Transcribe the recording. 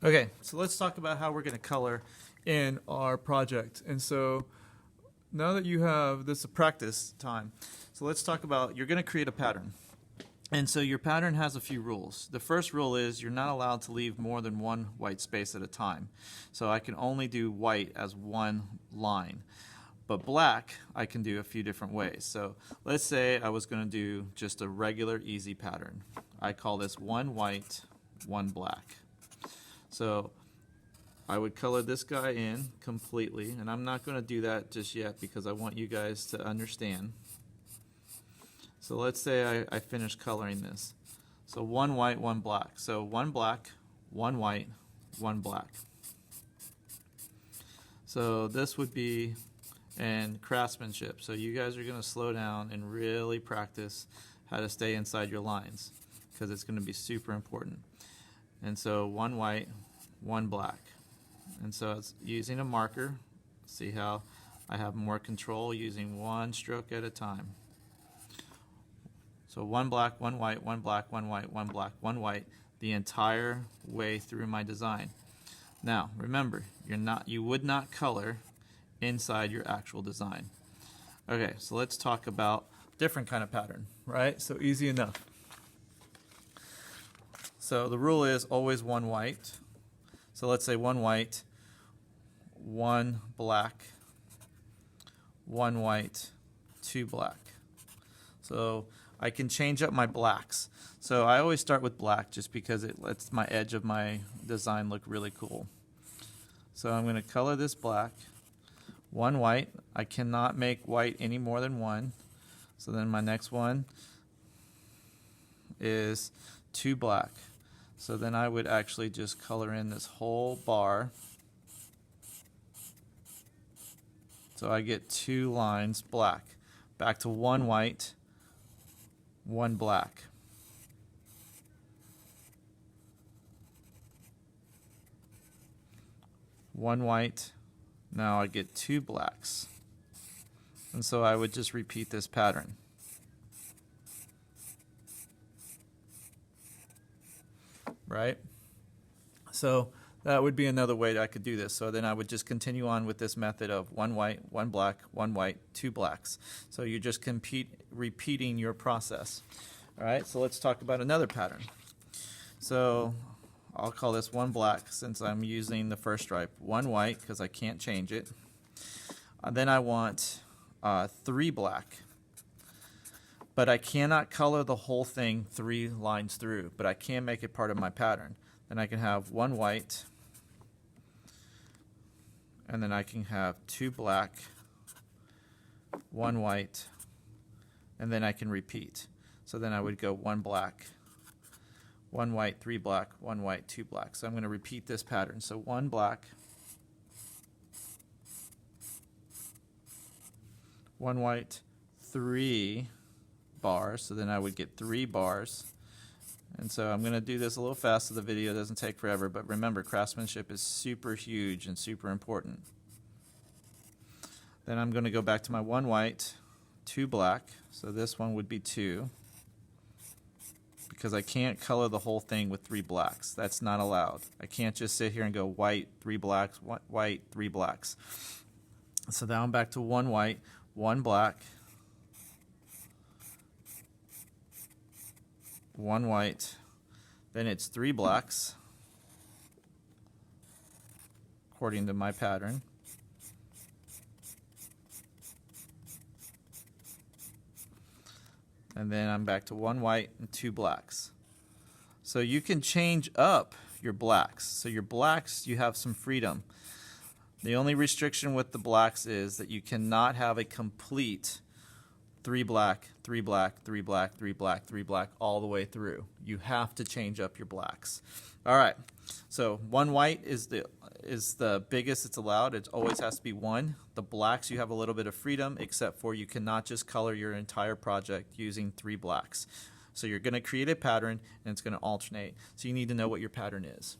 Okay, so let's talk about how we're going to color in our project. And so now that you have this practice time, so let's talk about, you're going to create a pattern. And so your pattern has a few rules. The first rule is you're not allowed to leave more than one white space at a time. So I can only do white as one line. But black, I can do a few different ways. So let's say I was going to do just a regular easy pattern. I call this one white, one black. So I would color this guy in completely, and I'm not going to do that just yet because I want you guys to understand. So let's say I finish coloring this. So one white, one black. So one black, one white, one black. So this would be in craftsmanship. So you guys are going to slow down and really practice how to stay inside your lines because it's going to be super important. And so one white, one black. And so it's using a marker. See how I have more control using one stroke at a time. So one black, one white, one black, one white, one black, one white, the entire way through my design. Now, remember, you would not color inside your actual design. Okay, so let's talk about different kind of pattern, right? So easy enough. So the rule is always one white. So let's say one white, one black, one white, two black. So I can change up my blacks. So I always start with black just because it lets my edge of my design look really cool. So I'm going to color this black. One white. I cannot make white any more than one. So then my next one is two black. So then I would actually just color in this whole bar. So I get two lines black. Back to one white, one black. One white. Now I get two blacks. And so I would just repeat this pattern. Right? So that would be another way that I could do this. So then I would just continue on with this method of one white, one black, one white, two blacks. So you just repeating your process. All right, so let's talk about another pattern. So I'll call this one black since I'm using the first stripe. One white because I can't change it. Then I want three black. But I cannot color the whole thing three lines through, but I can make it part of my pattern. Then I can have one white, and then I can have two black, one white, and then I can repeat. So then I would go one black, one white, three black, one white, two black. So I'm going to repeat this pattern. So one black, one white, three bars, so then I would get three bars. And so I'm going to do this a little fast so the video doesn't take forever, but remember, craftsmanship is super huge and super important. Then I'm going to go back to my one white, two black, so this one would be two, because I can't color the whole thing with three blacks. That's not allowed. I can't just sit here and go white, three blacks, white, three blacks. So now I'm back to one white, one black, one white, then it's three blacks according to my pattern, and then I'm back to one white and two blacks. So you can change up your blacks. So your blacks, you have some freedom. The only restriction with the blacks is that you cannot have a complete three black, three black, three black, three black, three black all the way through. You have to change up your blacks. All right, so one white is the biggest it's allowed. It always has to be one. The blacks, you have a little bit of freedom, except for you cannot just color your entire project using three blacks. So you're going to create a pattern, and it's going to alternate. So you need to know what your pattern is.